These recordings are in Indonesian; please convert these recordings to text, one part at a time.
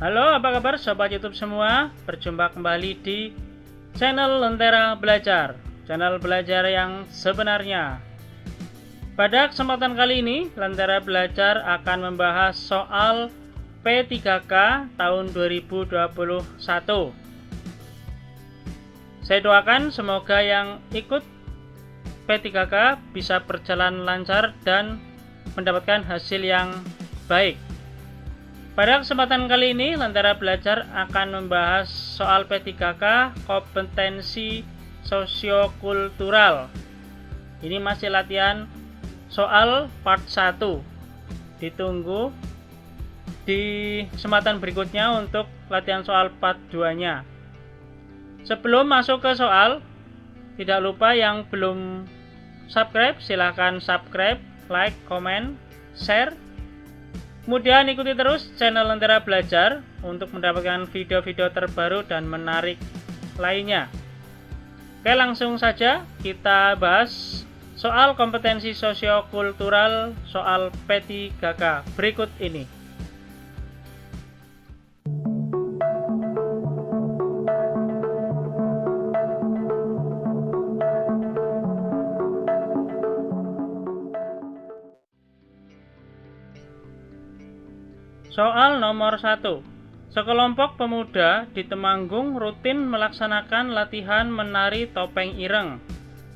Halo, apa kabar sobat YouTube semua? Berjumpa kembali di channel Lentera Belajar, channel belajar yang sebenarnya. Pada kesempatan kali ini, Lentera Belajar akan membahas soal P3K tahun 2021. Saya doakan semoga yang ikut P3K bisa berjalan lancar dan mendapatkan hasil yang baik. Pada kesempatan kali ini, Lentera Belajar akan membahas soal P3K kompetensi sosiokultural. Ini masih latihan soal part 1. Ditunggu di kesempatan berikutnya untuk latihan soal part 2-nya. Sebelum masuk ke soal, tidak lupa yang belum subscribe, silahkan subscribe, like, comment, share. Kemudian ikuti terus channel Lentera Belajar untuk mendapatkan video-video terbaru dan menarik lainnya. Oke, langsung saja kita bahas soal kompetensi sosiokultural soal P3K berikut ini. Soal nomor 1. Sekelompok pemuda di Temanggung rutin melaksanakan latihan menari topeng ireng.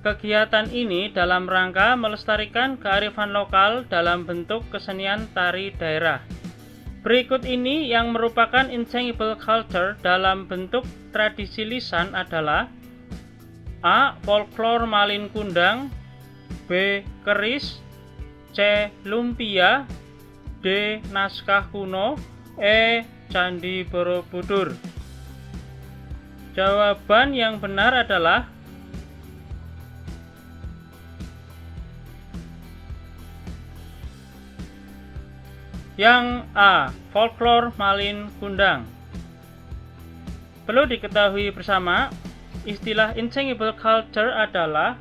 Kegiatan ini dalam rangka melestarikan kearifan lokal dalam bentuk kesenian tari daerah. Berikut ini yang merupakan intangible culture dalam bentuk tradisi lisan adalah A. Folklore Malin Kundang, B. Keris, C. Lumpia, D. Naskah kuno, E. Candi Borobudur. Jawaban yang benar adalah yang A. Folklore Malin Kundang. Perlu diketahui bersama, istilah intangible culture adalah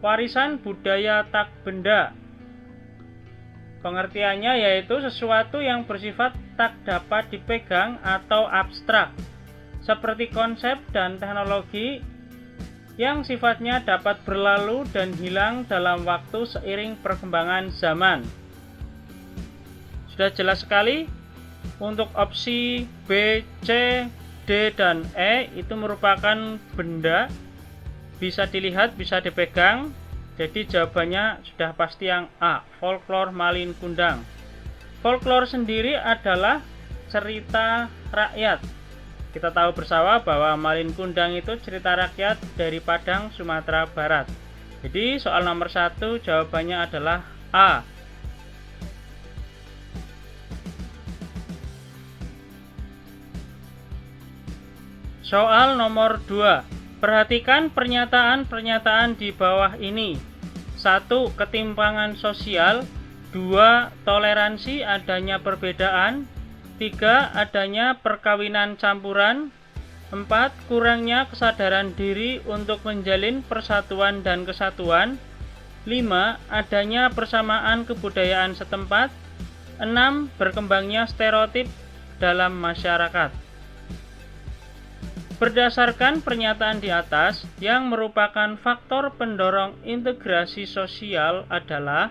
warisan budaya tak benda. Pengertiannya yaitu sesuatu yang bersifat tak dapat dipegang atau abstrak, seperti konsep dan teknologi yang sifatnya dapat berlalu dan hilang dalam waktu seiring perkembangan zaman. Sudah jelas sekali, untuk opsi B, C, D, dan E itu merupakan benda, bisa dilihat, bisa dipegang. Jadi jawabannya sudah pasti yang A, folklore Malin Kundang. Folklore sendiri adalah cerita rakyat. Kita tahu bersama bahwa Malin Kundang itu cerita rakyat dari Padang, Sumatera Barat. Jadi soal nomor 1 jawabannya adalah A. Soal nomor 2. Perhatikan pernyataan-pernyataan di bawah ini. 1. Ketimpangan sosial. 2. Toleransi adanya perbedaan. 3. Adanya perkawinan campuran. 4. Kurangnya kesadaran diri untuk menjalin persatuan dan kesatuan. 5. Adanya persamaan kebudayaan setempat. 6. Berkembangnya stereotip dalam masyarakat. Berdasarkan pernyataan di atas, yang merupakan faktor pendorong integrasi sosial adalah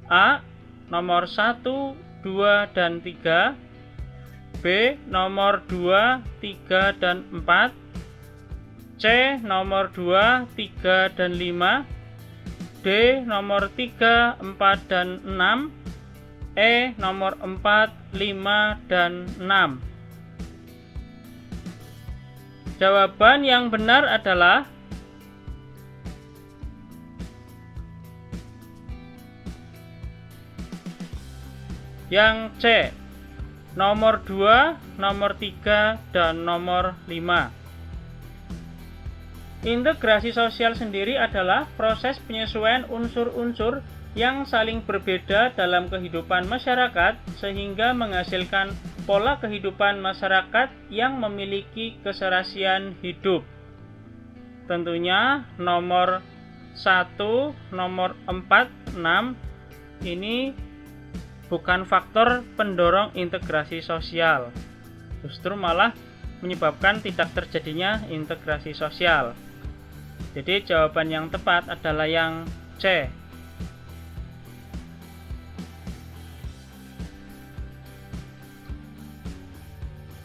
A. Nomor 1, 2, dan 3, B. Nomor 2, 3, dan 4, C. Nomor 2, 3, dan 5, D. Nomor 3, 4, dan 6, E. Nomor 4, 5, dan 6. Jawaban yang benar adalah yang C, nomor 2, nomor 3, dan nomor 5. Integrasi sosial sendiri adalah proses penyesuaian unsur-unsur yang saling berbeda dalam kehidupan masyarakat sehingga menghasilkan pola kehidupan masyarakat yang memiliki keserasian hidup. Tentunya nomor 1, nomor 4, 6 ini bukan faktor pendorong integrasi sosial. justru malah menyebabkan tidak terjadinya integrasi sosial. Jadi jawaban yang tepat adalah yang C.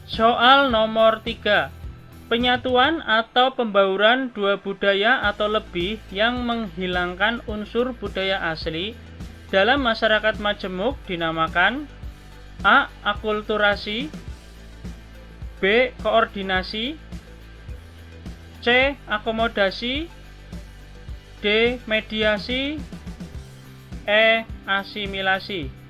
Soal nomor 3. Penyatuan atau pembauran dua budaya atau lebih yang menghilangkan unsur budaya asli dalam masyarakat majemuk dinamakan A. Akulturasi, B. Koordinasi, C. Akomodasi, D. Mediasi, E. Asimilasi.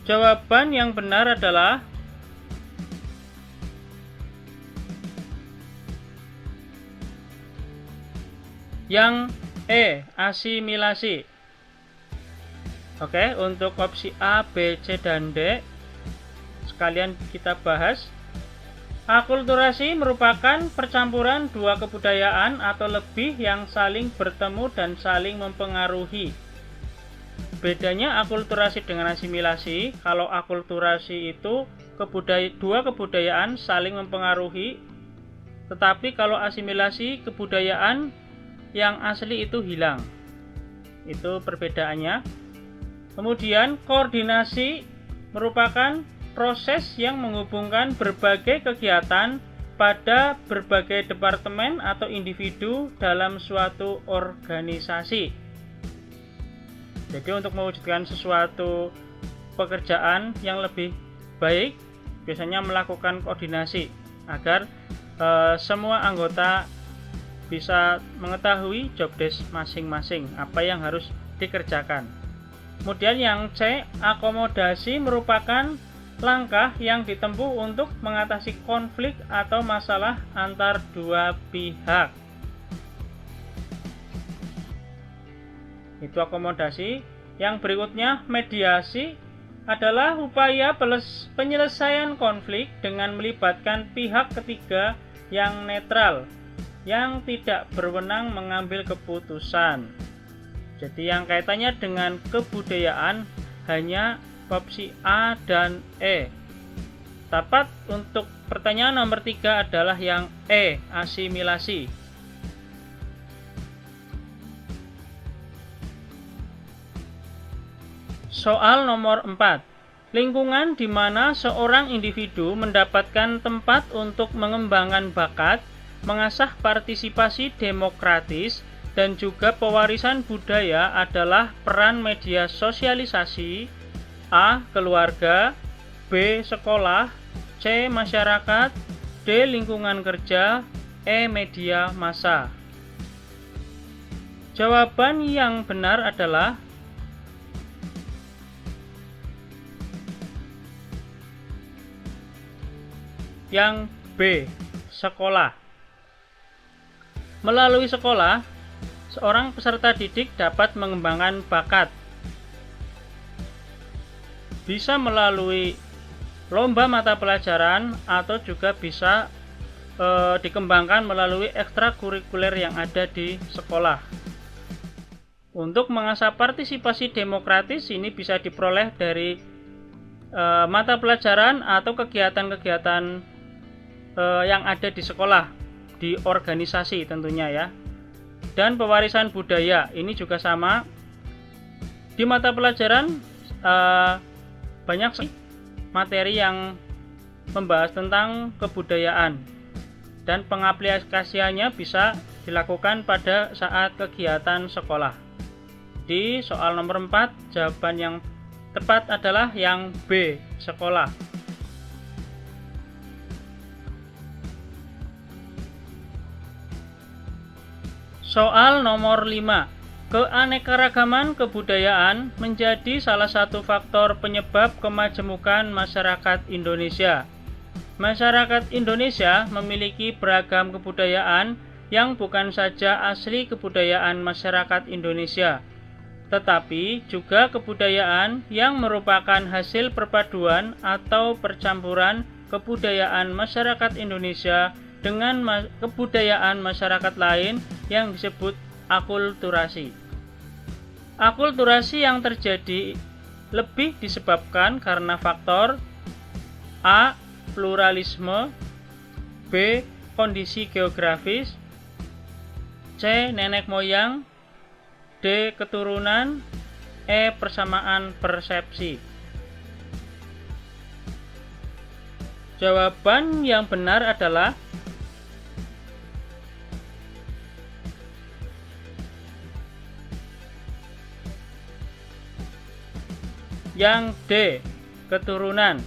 Jawaban yang benar adalah yang E. Asimilasi. Oke, untuk opsi A, B, C, dan D sekalian kita bahas. Akulturasi merupakan percampuran dua kebudayaan atau lebih yang saling bertemu dan saling mempengaruhi. Bedanya akulturasi dengan asimilasi, kalau akulturasi itu dua kebudayaan saling mempengaruhi, tetapi kalau asimilasi kebudayaan yang asli itu hilang. Itu perbedaannya. Kemudian koordinasi merupakan proses yang menghubungkan berbagai kegiatan pada berbagai departemen atau individu dalam suatu organisasi. Jadi untuk mewujudkan sesuatu pekerjaan yang lebih baik, biasanya melakukan koordinasi agar semua anggota bisa mengetahui job desk masing-masing, apa yang harus dikerjakan. Kemudian yang C, akomodasi merupakan langkah yang ditempuh untuk mengatasi konflik atau masalah antar dua pihak. Itu akomodasi. Yang berikutnya, mediasi adalah upaya penyelesaian konflik dengan melibatkan pihak ketiga yang netral, yang tidak berwenang mengambil keputusan. Jadi yang kaitannya dengan kebudayaan hanya opsi A dan E. Tepat untuk pertanyaan nomor 3 adalah yang E, asimilasi. Soal nomor 4. Lingkungan di mana seorang individu mendapatkan tempat untuk mengembangkan bakat, mengasah partisipasi demokratis, dan juga pewarisan budaya adalah peran media sosialisasi. A. Keluarga, B. Sekolah, C. Masyarakat, D. Lingkungan kerja, E. Media massa. Jawaban yang benar adalah yang B. Sekolah. Melalui sekolah, seorang peserta didik dapat mengembangkan bakat. Bisa melalui lomba mata pelajaran atau juga bisa dikembangkan melalui ekstrakurikuler yang ada di sekolah. Untuk mengasah partisipasi demokratis ini bisa diperoleh dari mata pelajaran atau kegiatan-kegiatan yang ada di sekolah, di organisasi tentunya ya. Dan pewarisan budaya ini juga sama. Di mata pelajaran banyak materi yang membahas tentang kebudayaan dan pengaplikasiannya bisa dilakukan pada saat kegiatan sekolah. Di soal nomor 4, jawaban yang tepat adalah yang B, sekolah. Soal nomor 5. Keanekaragaman kebudayaan menjadi salah satu faktor penyebab kemajemukan masyarakat Indonesia. Masyarakat Indonesia memiliki beragam kebudayaan yang bukan saja asli kebudayaan masyarakat Indonesia, tetapi juga kebudayaan yang merupakan hasil perpaduan atau percampuran kebudayaan masyarakat Indonesia dengan kebudayaan masyarakat lain yang disebut akulturasi. Akulturasi yang terjadi lebih disebabkan karena faktor A. Pluralisme, B. Kondisi geografis, C. Nenek moyang, D. Keturunan, E. Persamaan persepsi. Jawaban yang benar adalah yang D. Keturunan.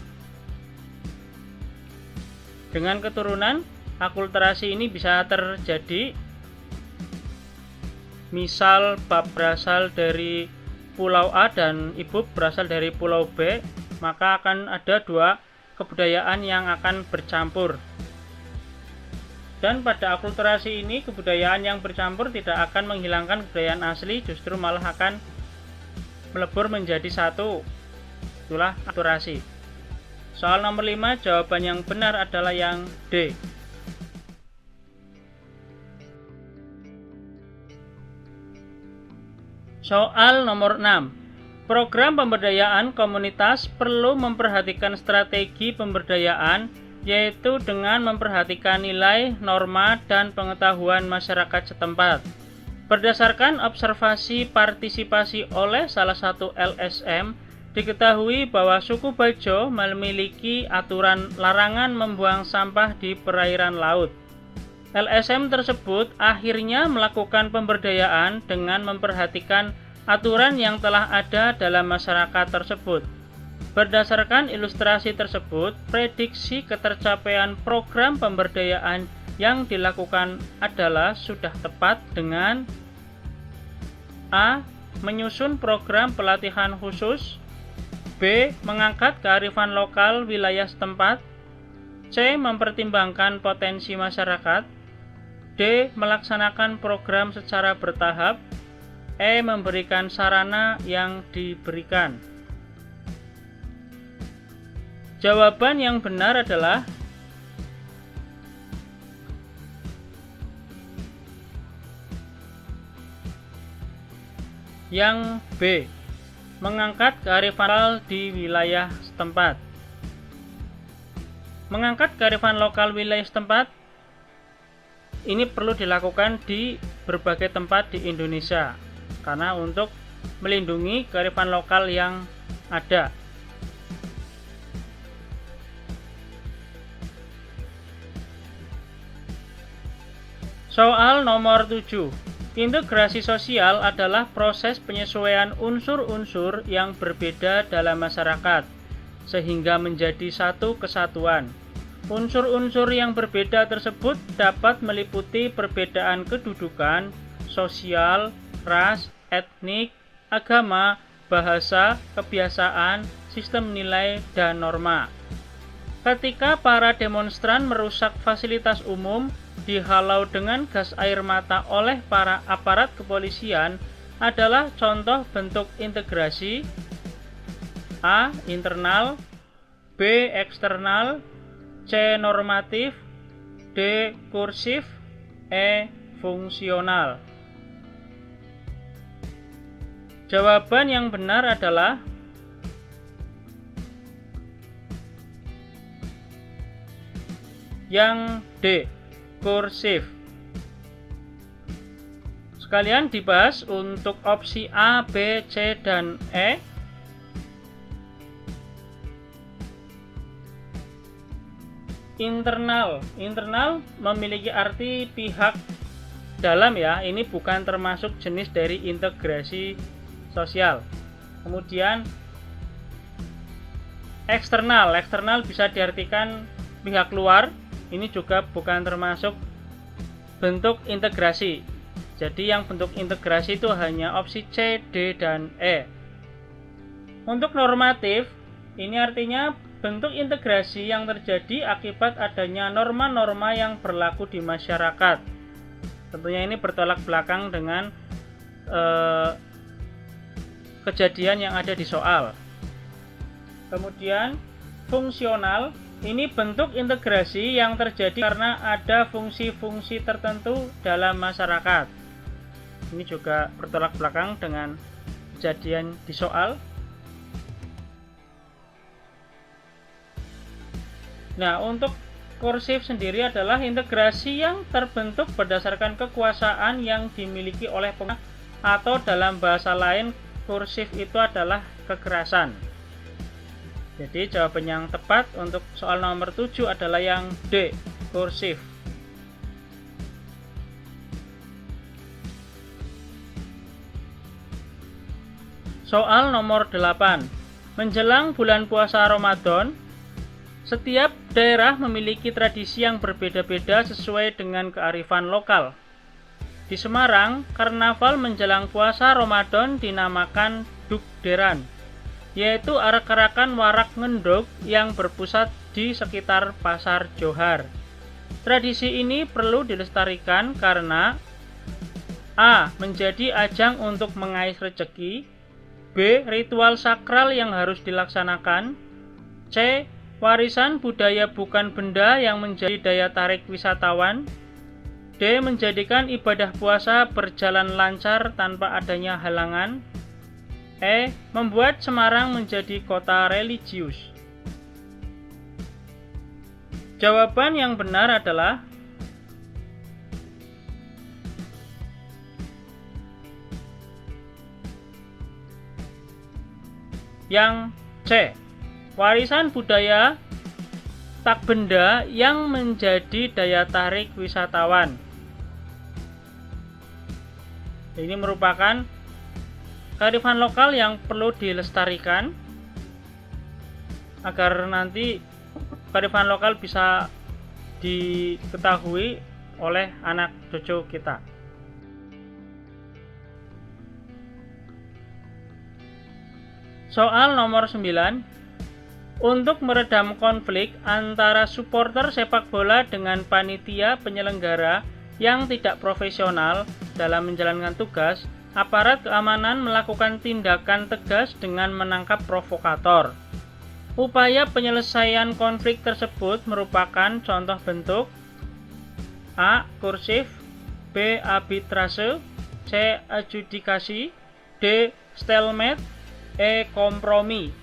Dengan keturunan, akulturasi ini bisa terjadi. Misal bab berasal dari Pulau A dan ibu berasal dari Pulau B, maka akan ada dua kebudayaan yang akan bercampur. Dan pada akulturasi ini, kebudayaan yang bercampur tidak akan menghilangkan kebudayaan asli, justru malah akan melebur menjadi satu. Itulah akulturasi. Soal nomor 5, jawaban yang benar adalah yang D. Soal nomor 6. Program pemberdayaan komunitas perlu memperhatikan strategi pemberdayaan, yaitu dengan memperhatikan nilai, norma, dan pengetahuan masyarakat setempat. Berdasarkan observasi partisipasi oleh salah satu LSM, diketahui bahwa suku Bajo memiliki aturan larangan membuang sampah di perairan laut. LSM tersebut akhirnya melakukan pemberdayaan dengan memperhatikan aturan yang telah ada dalam masyarakat tersebut. Berdasarkan ilustrasi tersebut, prediksi ketercapaian program pemberdayaan yang dilakukan adalah sudah tepat dengan A. Menyusun program pelatihan khusus, B. Mengangkat kearifan lokal wilayah setempat, C. Mempertimbangkan potensi masyarakat, D. Melaksanakan program secara bertahap, E. Memberikan sarana yang diberikan. Jawaban yang benar adalah yang B. Mengangkat kearifan lokal di wilayah setempat. Mengangkat kearifan lokal wilayah setempat ini perlu dilakukan di berbagai tempat di Indonesia, karena untuk melindungi kearifan lokal yang ada. Soal nomor 7. Integrasi sosial adalah proses penyesuaian unsur-unsur yang berbeda dalam masyarakat, sehingga menjadi satu kesatuan. Unsur-unsur yang berbeda tersebut dapat meliputi perbedaan kedudukan, sosial, ras, etnik, agama, bahasa, kebiasaan, sistem nilai, dan norma. Ketika para demonstran merusak fasilitas umum, dihalau dengan gas air mata oleh para aparat kepolisian adalah contoh bentuk integrasi. A. Internal, B. Eksternal, C. Normatif, D. Kursif, E. Fungsional. Jawaban yang benar adalah yang D. Kursif. Sekalian dibahas untuk opsi A, B, C, dan E. Internal memiliki arti pihak dalam ya, ini bukan termasuk jenis dari integrasi sosial. Kemudian eksternal bisa diartikan pihak luar, ini juga bukan termasuk bentuk integrasi. Jadi yang bentuk integrasi itu hanya opsi C, D, dan E. Untuk normatif, ini artinya bentuk integrasi yang terjadi akibat adanya norma-norma yang berlaku di masyarakat. Tentunya ini bertolak belakang dengan kejadian yang ada di soal. Kemudian fungsional, ini bentuk integrasi yang terjadi karena ada fungsi-fungsi tertentu dalam masyarakat. Ini juga bertolak belakang dengan kejadian di soal. Nah, untuk kursif sendiri adalah integrasi yang terbentuk berdasarkan kekuasaan yang dimiliki oleh pengguna, atau dalam bahasa lain kursif itu adalah kekerasan. Jadi jawaban yang tepat untuk soal nomor 7 adalah yang D, kursif. Soal nomor 8. Menjelang bulan puasa Ramadan, setiap daerah memiliki tradisi yang berbeda-beda sesuai dengan kearifan lokal. Di Semarang, karnaval menjelang puasa Ramadan dinamakan Dugderan, yaitu arak-arakan warak ngendog yang berpusat di sekitar Pasar Johar. Tradisi ini perlu dilestarikan karena A. Menjadi ajang untuk mengais rezeki, B. Ritual sakral yang harus dilaksanakan, C. Warisan budaya bukan benda yang menjadi daya tarik wisatawan, D. Menjadikan ibadah puasa berjalan lancar tanpa adanya halangan, E. Membuat Semarang menjadi kota religius. Jawaban yang benar adalah yang C. Warisan budaya tak benda yang menjadi daya tarik wisatawan. Ini merupakan kearifan lokal yang perlu dilestarikan agar nanti kearifan lokal bisa diketahui oleh anak cucu kita. Soal nomor 9. Untuk meredam konflik antara supporter sepak bola dengan panitia penyelenggara yang tidak profesional dalam menjalankan tugas, aparat keamanan melakukan tindakan tegas dengan menangkap provokator. Upaya penyelesaian konflik tersebut merupakan contoh bentuk A. Kursif, B. Arbitrase, C. Adjudikasi, D. Stalemate, E. Kompromi.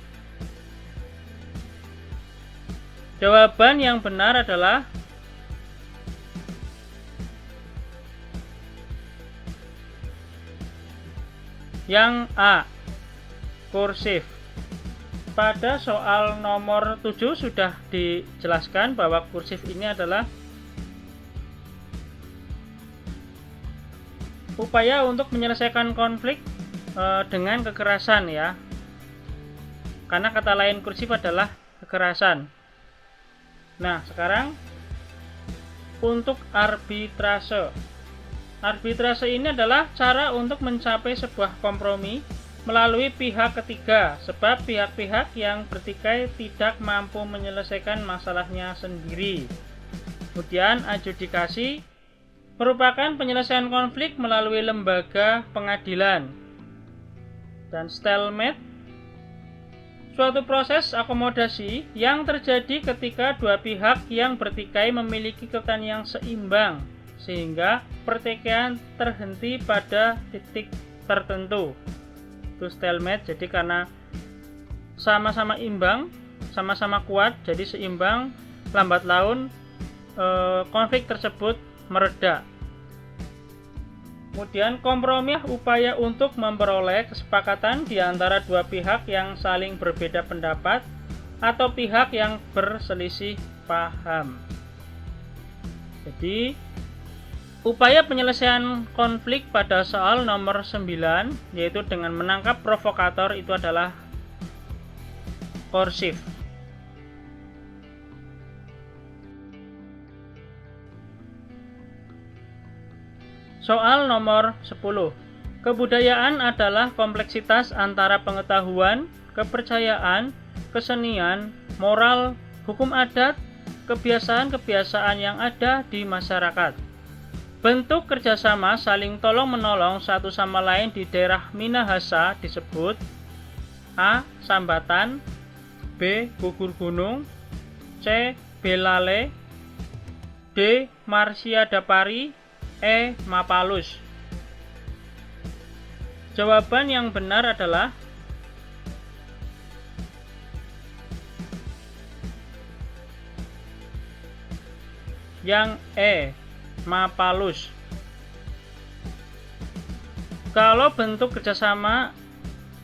Jawaban yang benar adalah yang A, kursif. Pada soal nomor 7 sudah dijelaskan bahwa kursif ini adalah upaya untuk menyelesaikan konflik dengan kekerasan, ya. Karena kata lain kursif adalah kekerasan. Nah, sekarang untuk arbitrase. Arbitrase ini adalah cara untuk mencapai sebuah kompromi melalui pihak ketiga, sebab pihak-pihak yang bertikai tidak mampu menyelesaikan masalahnya sendiri. Kemudian adjudikasi merupakan penyelesaian konflik melalui lembaga pengadilan. Dan stalemate suatu proses akomodasi yang terjadi ketika dua pihak yang bertikai memiliki kekuatan yang seimbang sehingga pertikaian terhenti pada titik tertentu. Itu stalemate. Jadi karena sama-sama imbang, sama-sama kuat, jadi seimbang, lambat laun konflik tersebut mereda. Kemudian kompromi upaya untuk memperoleh kesepakatan di antara dua pihak yang saling berbeda pendapat atau pihak yang berselisih paham. Jadi upaya penyelesaian konflik pada soal nomor 9 yaitu dengan menangkap provokator itu adalah kursif. Soal nomor 10. Kebudayaan adalah kompleksitas antara pengetahuan, kepercayaan, kesenian, moral, hukum adat, kebiasaan-kebiasaan yang ada di masyarakat. Bentuk kerjasama saling tolong-menolong satu sama lain di daerah Minahasa disebut A. Sambatan, B. Gugur gunung, C. Belale, D. Marsiadapari, E. Mapalus. Jawaban yang benar adalah Yang E, Mapalus. Kalau bentuk kerjasama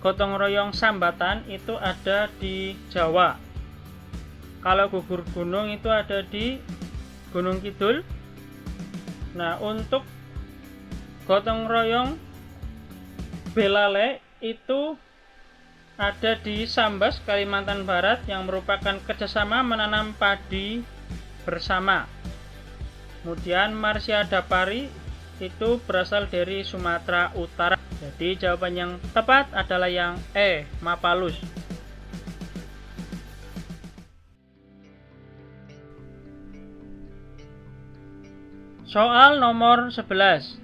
gotong royong sambatan itu ada di Jawa. Kalau gugur gunung itu ada di Gunung Kidul. Nah, untuk gotong royong Belale itu ada di Sambas, Kalimantan Barat, yang merupakan kerjasama menanam padi bersama. Kemudian Marsya Dapari itu berasal dari Sumatera Utara. Jadi jawaban yang tepat adalah yang E, Mapalus. Soal nomor 11.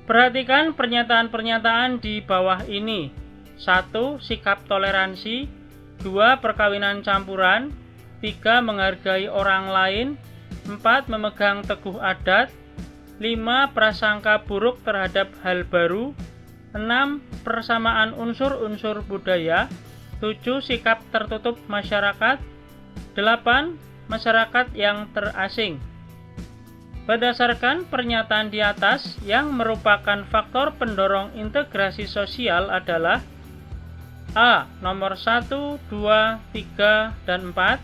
Perhatikan pernyataan-pernyataan di bawah ini. 1. Sikap toleransi. 2. Perkawinan campuran. 3. Menghargai orang lain. 4. Memegang teguh adat. 5. Prasangka buruk terhadap hal baru. 6. Persamaan unsur-unsur budaya. 7. Sikap tertutup masyarakat. 8. Masyarakat yang terasing. Berdasarkan pernyataan di atas, yang merupakan faktor pendorong integrasi sosial adalah A. Nomor 1, 2, 3, dan 4.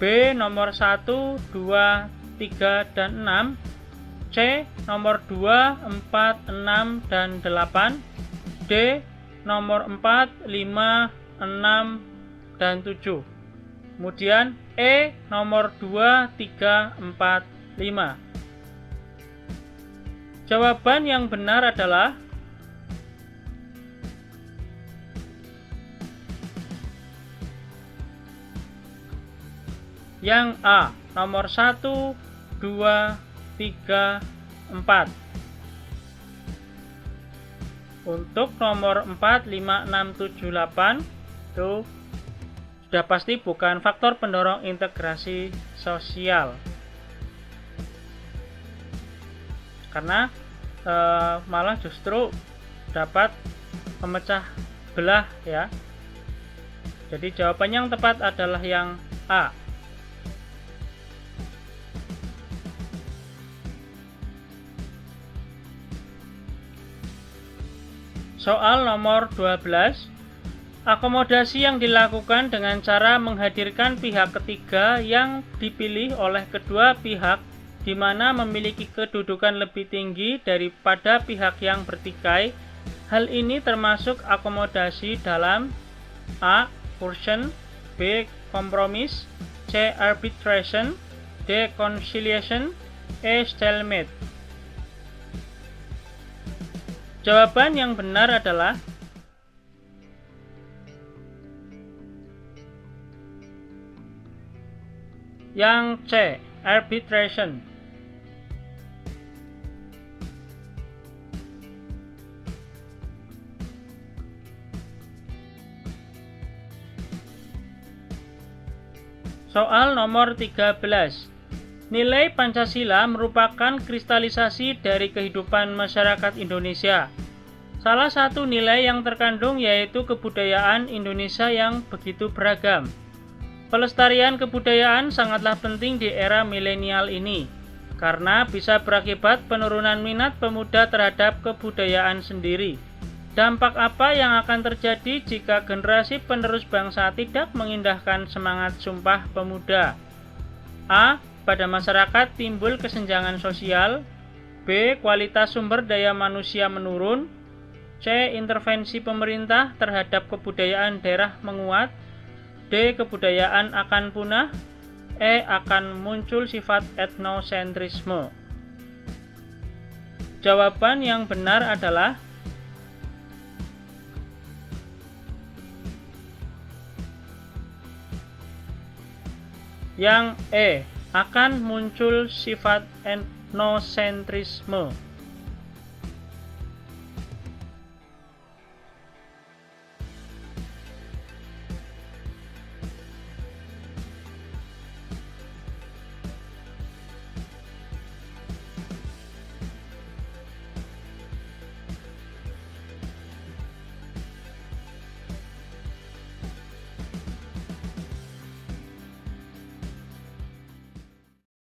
B. Nomor 1, 2, 3, dan 6. C. Nomor 2, 4, 6, dan 8. D. Nomor 4, 5, 6, dan 7. Kemudian E. Nomor 2, 3, 4, 5. Jawaban yang benar adalah yang A, nomor 1, 2, 3, 4. Untuk nomor 4, 5, 6, 7, 8 itu sudah pasti bukan faktor pendorong integrasi sosial. Karena malah justru dapat memecah belah ya. Jadi jawaban yang tepat adalah yang A. Soal nomor 12. Akomodasi yang dilakukan dengan cara menghadirkan pihak ketiga yang dipilih oleh kedua pihak di mana memiliki kedudukan lebih tinggi daripada pihak yang bertikai. Hal ini termasuk akomodasi dalam A. Coercion, B. Compromise, C. Arbitration, D. Conciliation, E. Stalemate. Jawaban yang benar adalah yang C. Arbitration. Soal nomor 13. Nilai Pancasila merupakan kristalisasi dari kehidupan masyarakat Indonesia. Salah satu nilai yang terkandung yaitu kebudayaan Indonesia yang begitu beragam. Pelestarian kebudayaan sangatlah penting di era milenial ini, karena bisa berakibat penurunan minat pemuda terhadap kebudayaan sendiri. Dampak apa yang akan terjadi jika generasi penerus bangsa tidak mengindahkan semangat Sumpah Pemuda? A. Pada masyarakat timbul kesenjangan sosial. B. Kualitas sumber daya manusia menurun. C. Intervensi pemerintah terhadap kebudayaan daerah menguat. D. Kebudayaan akan punah. E. Akan muncul sifat etnosentrisme. Jawaban yang benar adalah yang E. Akan muncul sifat etnosentrisme.